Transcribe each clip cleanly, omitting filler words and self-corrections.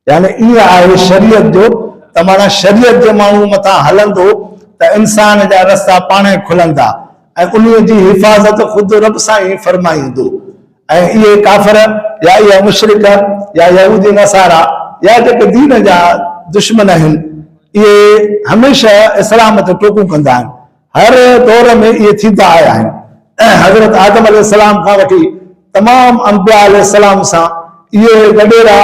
यानी ईअं आहे शरीयत जो त माना शरीयत जे माण्हू मथां हलंदो त इंसान जा रस्ता पाण ई खुलंदा ऐं उन्हीअ जी हिफ़ाज़त ख़ुदि रब सां ई फरमाईंदो। ऐं इहे काफ़िर या इहा मुशरिक या यहूदी नसारा या जेके दीन जा दुश्मन आहिनि इहे हमेशह इस्लाम ते टोकूं कंदा आहिनि। हर दौर में इहे थींदा आया आहिनि। हज़रत आदम अलैहिस्सलाम खां वठी तमामु अंबिया अलैहिस्सलाम सां इहे वॾेरा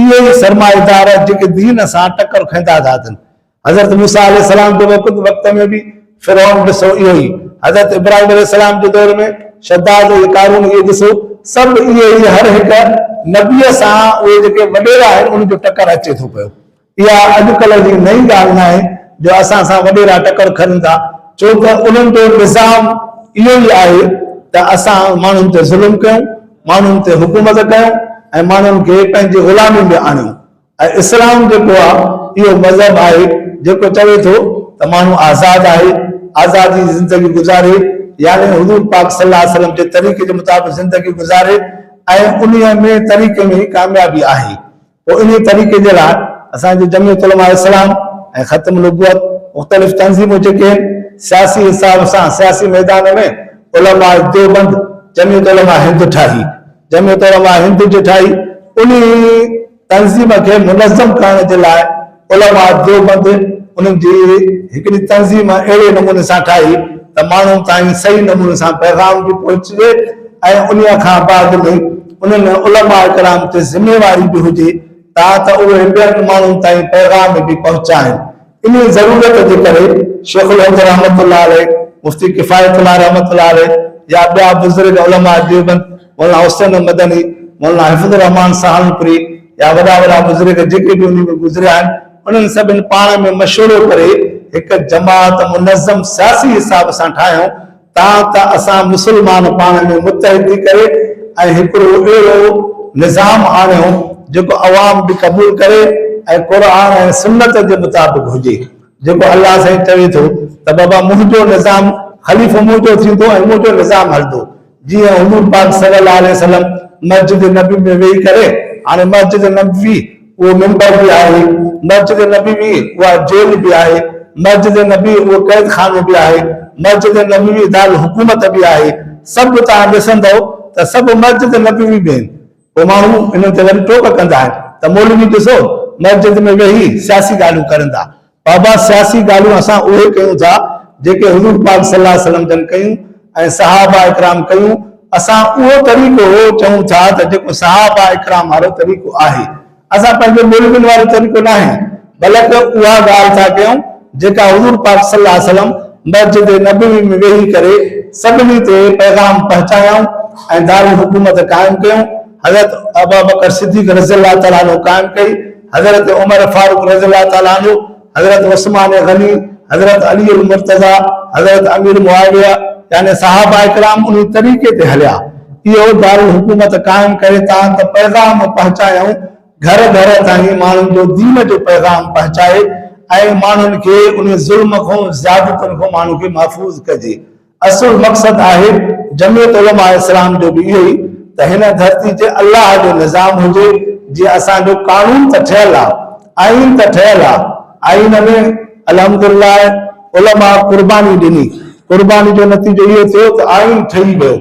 इहे ई सरमाएदार जेके दीन सां टकर खाईंदा था अचनि। हज़रत मूसा अलैहिस्सलाम जे वक़्त में बि फिरौन ॾिसो इहो ई, हज़रत इब्राहिम अलैहिस्सलाम जे दौर में शद्दाद कारून इहे ॾिसो, सभु इहे ई हर हिकु नबीअ सां उहे जेके वॾेरा आहिनि उनजो टकर अचे थो पियो। इहा अॼुकल्ह जी नई ॻाल्हि न आहे जो असां सां वॾेरा टकर खणनि था, छो त उन्हनि जो निज़ाम इहो ई आहे त असां माण्हुनि ते ज़ुल्म कयूं, माण्हुनि ते हुकूमत कयूं ऐं माण्हुनि खे पंहिंजी ग़ुलामी में आणियूं। ऐं इस्लाम जेको आहे इहो मज़हब आहे जेको चवे थो त माण्हू आज़ादु आहे, आज़ादी जी ज़िंदगी गुज़ारे, यानी हुज़ूर पाक सल्लल्लाहु अलैहि वसल्लम जे तरीक़े जे मुताबिक़ ज़िंदगी गुज़ारे ऐं उन्हीअ में तरीक़े में कामयाबी आहे। पोइ इन तरीक़े जे लाइ असांजे जमीयत उलमा इस्लाम ऐं ख़त्म नबूवत मुख़्तलिफ़ तंज़ीमूं जेके आहिनि सियासी हिसाब सां सियासी मैदान में उलमा देवबंद जमीयत उलमा हिंद ठाही, जमीयत उलमा हिंद जे ठाही उन तंज़ीम खे मुनज़्ज़म करण जे लाइ उलमा देवबंद उन्हनि जी हिकिड़ी तंज़ीम अहिड़े नमूने सां ठाही त माण्हू ताईं सही नमूने सां पैगाम बि पहुचे ऐं उन खां बाद में उन्हनि उलमा कराम ते ज़िम्मेवारी बि हुजे त उहे ॿियनि माण्हुनि ताईं पैगाम बि पहुचाइनि। इन ज़रूरत जे करे शेखुल हंद रहमतुल्लाह अलैह, मुफ्ती किफ़ायतुल्लाह रहमतुल्लाह अलैह या ॿिया बुज़ुर्ग उलमा देवबंद मौलाना हुसैन मदनी, मौलाना हिफ़्ज़ुर रहमान सहारनपुरी या वॾा बुज़ुर्ग जेके बि उन में गुज़रिया आहिनि उन्हनि सभिनि पाण में मशवरो करे हिकु जमात मुनज़्ज़म सियासी हिसाब सां ठाहियूं त असां मुस्लमान पाण में मुतहिद थी करे ऐं हिकिड़ो अहिड़ो निज़ाम आणियूं जेको अवाम बि क़बूल करे ऐं क़ुर ऐं सुन्नत जे मुताबिक़ हुजे, जेको अल्लाह साईं चवे थो त बाबा मुंहिंजो निज़ाम ख़लीफ़ो मुंहिंजो थींदो ऐं मुंहिंजो निज़ाम हलंदो। जीअं हुज़ूर पाक सल्लल्लाहु अलैहि वसल्लम मस्जिद नबी में वेही करे, हाणे मस्जिद नबी उहो मिंबर बि आहे, मस्जिद नबी बि उहा जेल बि आहे, मस्जिद नबी उहो कैद खानो बि आहे, मस्जिद नबी बि दारुल हुकूमत बि आहे। सभु तव्हां ॾिसंदव त सभु मस्जिद नबी बि आहिनि। पोइ माण्हू इन ते वरी टोक कंदा आहिनि त मौलवी ॾिसो मस्जिद में वेही सियासी ॻाल्हियूं करनि था। बाबा सियासी ॻाल्हियूं असां उहे कयूं था जेके हुज़ूर पाक सल्लल्लाहु अलैहि वसल्लम जन कयूं ऐं सहाबा इकराम कयूं। असां उहो तरीक़ो चऊं था त जेको सहाबा इकराम वारो तरीक़ो आहे, असां पंहिंजे मौलवियुनि वारो तरीक़ो न आहे, बल्कि उहा ॻाल्हि था कयूं जेका हुज़ूर पाक सल्लल्लाहु अलैहि वसल्लम मस्जिद नबी में वेही करे सभिनी ते पैगाम पहुचायूं ऐं दारुल हुकूमत क़ाइमु कयूं। हज़रत अबू बकर सिद्दीक़ रज़ियल्लाहु तआला अन्हु क़ाइमु कई, हज़रत उमर फारूक रज़ियल्लाहु तआला अन्हु, हज़रत उस्मान गनी, हज़रत अली अल मुर्तज़ा, हज़रत अमीर मुआविया, यानी सहाबा इकराम उन तरीक़े ते हलिया। इहो दारुल हुकूमत क़ाइमु करे त पैगाम पहुचायूं, घर घर ताईं माण्हुनि जो दीन जो पैगाम पहुचाए ऐं माण्हुनि खे उन ज़ुल्म खां ज़्यादतुनि खां माण्हू खे महफ़ूज़ कजे। असुल मक़सदु आहे जमीयत उलमा इस्लाम जो बि इहो ई त हिन धरती ते अल्लाह जो निज़ाम हुजे। जीअं असांजो कानून त ठहियलु आहे, आइन त ठहियलु आहे, आइन में अल्हम्दुलिल्लाह उलमा कुर्बानी ॾिनी, कुर्बानी जो नतीजो इहो थियो त आइन ठही वियो।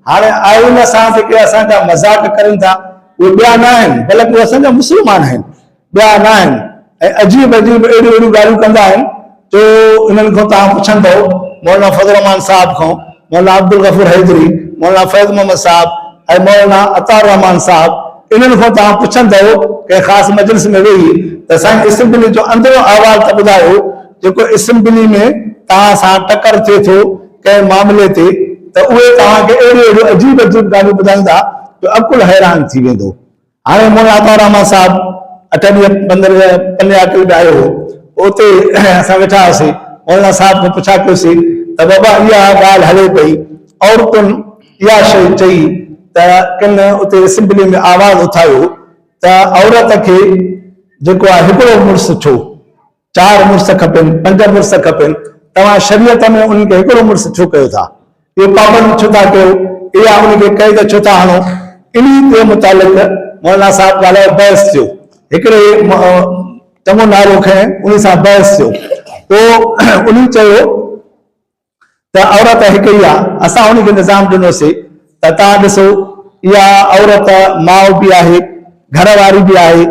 हाणे आइन सां जेके असांजा मज़ाक करनि था उहे ॿिया न आहिनि, बल्कि उहे असांजा मुस्लमान आहिनि, ॿिया न आहिनि। ऐं अजीब अजीब अहिड़ियूं ॻाल्हियूं कंदा आहिनि जो इन्हनि खां तव्हां पुछंदव मौलाना फज़ल रहमान साहब खां, मौलाना अब्दुल गफूर हैदरी, मौलाना फैज़ मोहम्मद साहब ऐं मौलाना अतार रहमान साहब, इन्हनि खां तव्हां पुछंदव कंहिं ख़ासि मजलिस में वेही त साईं असेंबली जो अंदरो अहवाल त ॿुधायो, जेको असेंबली में तव्हां सां टकर थिए थो कंहिं मामले ते त उहे तव्हांखे अहिड़ियूं अजीब अजीब ॻाल्हियूं ॿुधाईंदा जो अकुल हैरान थी वेंदो। हाणे मौलाना अतार रहमान साहब 8 ॾींहं 15 पन्ने अकुल में आयो हो, उते असां वेठा हुआसीं, मौलाना साहब खां पुछा कयोसीं त बाबा इहा ॻाल्हि हले पई, औरतुनि इहा शइ चई त किन उते असेंबली में आवाज़ उथायो त औरत खे जेको आहे हिकिड़ो मुड़ुसु छो, 4 मुड़ुस खपनि, 5 मुड़ुस खपनि, तव्हां शरीयत में उनखे हिकिड़ो मुड़ुसु छो कयो था, इहो पाबंद छो था कयो, इहा उनखे क़ैद छो था हणो। इन जे मुतालिक़ मौलाना साहब ॻाल्हायो, बहस थियो। हिकिड़े चङो नालो खैं उन सां बहस थियो पोइ उन चयो त औरत हिकु ई आहे असां उनखे निज़ाम ॾिनोसीं त तव्हां ॾिसो इहा औरत माउ बि आहे घर वारी बि आहे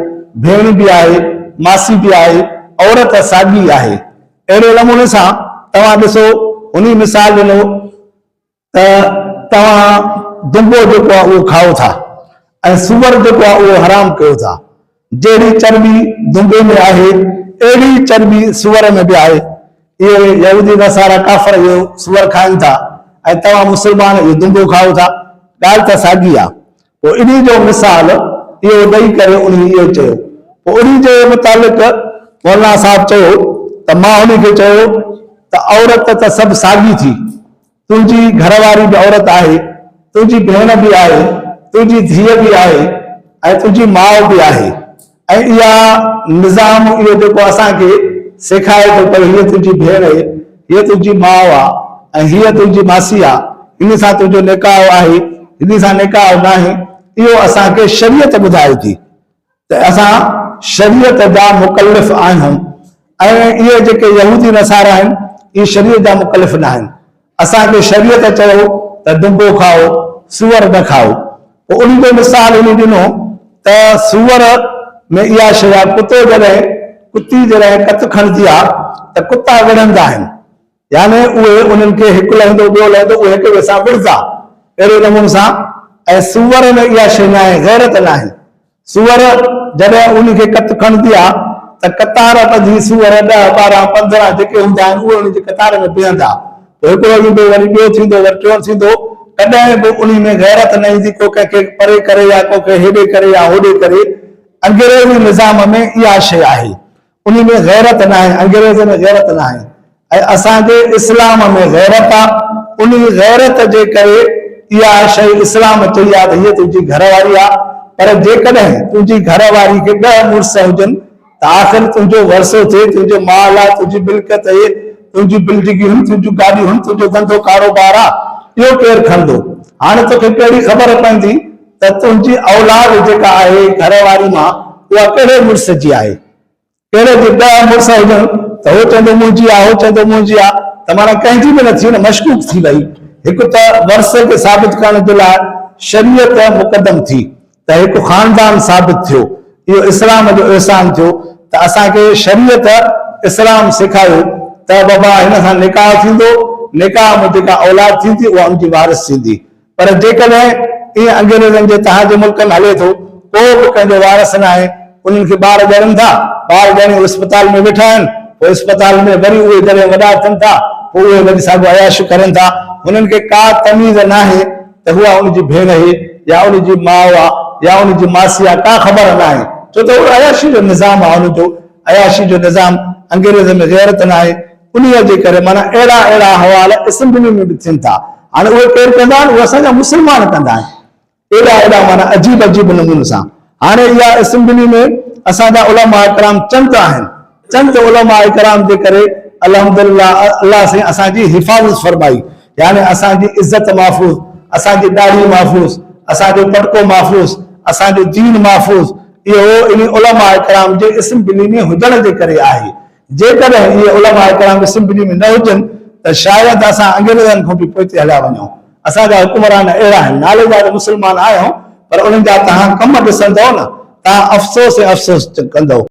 भेण बि आहे मासी बि आहे औरत साॻी आहे अहिड़े नमूने सां तव्हां ॾिसो उन मिसाल ॾिनो त तव्हां दुंबो जेको आहे उहो खाओ था ऐं सूअर जेको आहे उहो हराम कयो था जहिड़ी चर्बी दुंबे में आहे अहिड़ी चर्बी सूअर में बि आहे इहे यहूदी नसारा काफ़र इहो सूअर खाइनि था ऐं तव्हां मुस्लमान इहो दुंबो खाओ था ॻाल्हि त साॻी आहे पोइ इन जो मिसाल इहो ॾेई करे उन इहो चयो पोइ उन जे मुताबिक़ मौलाना साहिबु चयो त मां उनखे चयो त औरत त सभु साॻी थी तुंहिंजी घरवारी बि औरत आहे तुंहिंजी भेण बि आहे तुंहिंजी धीअ बि आहे ऐं तुंहिंजी माउ बि आहे ऐं इहा निज़ाम इहो जेको असांखे सेखारे थो पर हीअ तुंहिंजी भेण आहे हीअ तुंहिंजी माउ आहे ऐं हीअ तुंहिंजी मासी आहे हिन सां तुंहिंजो निकाह आहे हिन सां निकाह न आहे इहो असांखे शरीयत ॿुधाए थी त असां शरीयत जा मुकल्लिफ़ आहियूं ऐं इहे जेके यहूदी नसारा आहिनि इहे शरीयत जा मुकल्लिफ़ न आहिनि असांखे शरीयत चयो त दुंबो खाओ सूअर न खाओ पोइ उन जो मिसाल उन ॾिनो त सूअर में इहा शइ आहे कुतो जॾहिं कुती जॾहिं कत खणंदी आहे त कुता विढ़ंदा आहिनि यानी उहे उन्हनि खे हिकु लहंदो ॿियो लहंदो उहे हिक ॿिए सां विढ़ंदा अहिड़े नमूने सां ऐं सूअर में इहा शइ न आहे गैरत न आहे सूअर जॾहिं उनखे कत खणंदी आहे त कतार ॿधी सूअर 10, 12, 15 जेके हूंदा आहिनि उहे उनजी कतार में बीहंदा पोइ हिकिड़ो ईंदो वरी ॿियो थींदो वरी टियों थींदो कॾहिं बि उन में गैरत न ईंदी को कंहिंखे परे करे या को हेॾे करे या होॾे करे अंग्रेज़ी निज़ाम में इहा शइ आहे उन में गैरत न आहे अंग्रेज़ में गैरत न आहे ऐं असांजे इस्लाम में गैरत आहे उन गैरत जे करे इहा शइ इस्लाम चई आहे त हीअ तुंहिंजी घरवारी आहे पर जेकॾहिं तुंहिंजी घरवारी खे 10 मुड़ुस हुजनि त आख़िर तुंहिंजो वरसो थिए तुंहिंजो माल आहे तुंहिंजी मिल्कियत आहे तुंहिंजी बिल्डिंगियूं आहिनि तुंहिंजियूं गाॾियूं आहिनि तुंहिंजो धंधो कारोबार आहे इहो केरु खणंदो हाणे तोखे कहिड़ी ख़बर पवंदी त तुंहिंजी औलाद जेका आहे घरवारी मां उहा कहिड़े मुड़ुस जी आहे कहिड़े जे 10 मुड़ुस हुजनि त हो चवंदो मुंहिंजी आहे हो चवंदो मुंहिंजी आहे त माना कंहिंजी बि न थी न मशकूक थी वई हिकु त वरसे खे साबित करण जे लाइ शरीयत मुक़दम थी त हिकु ख़ानदान साबित थियो इहो इस्लाम जो एहसान थियो त असांखे शरीयत इस्लाम सेखारियो त बाबा हिन सां निकाह थींदो निकाह में जेका औलाद थींदी उहा उनजी वारिस थींदी पर जेकॾहिं ईअं अंग्रेज़नि जे तव्हांजे मुल्क में हले थो को बि कंहिंजो वारिस न आहे उन्हनि खे ॿार ॼणनि था ॿार ॼणी अस्पताल में वेठा आहिनि पोइ अस्पताल में वरी उहे जॾहिं वॾा थियनि था पोइ उहे वरी साॻियो अयाश करनि था हुननि खे का तमीज़ न आहे त उहा उनजी भेण आहे या उनजी माउ आहे या उनजी मासी आहे का ख़बर न आहे छो त उहो अयाशी जो निज़ाम आहे हुनजो अयाशी जो निज़ाम अंग्रेज़ में गैरत न आहे उन्हीअ जे करे माना अहिड़ा अहिड़ा हवाल असेंबली में बि थियनि था हाणे उहे केरु कंदा आहिनि उहे असांजा मुस्लमान कंदा आहिनि एॾा एॾा माना अजीब अजीब नमूने सां हाणे इहा असेंबली में असांजा उलमा इकराम चंद आहिनि चंद उलमा इकराम जे करे अल्हम्दुलिल्लाह अल्लाह से असांजी हिफ़ाज़त फरमाई यानी असांजी इज़त महफ़ूज़ असांजी ॾाढ़ी महफ़ूज़ असांजो पटको महफ़ूज़ असांजो दीन महफ़ूज़ इहो इन उलमा इकराम जे असेंबली में हुजण जे करे आहे जेकॾहिं इहे उलमा इकराम असेंबली में न हुजनि त शायदि असां अंग्रेज़नि खां बि पोइ हलिया वञूं असांजा हुकुमरान अहिड़ा आहिनि नाले जा मुस्लमान आहियूं पर उन्हनि जा तव्हां कम ॾिसंदव न तव्हां अफ़सोस ऐं अफ़सोस कंदव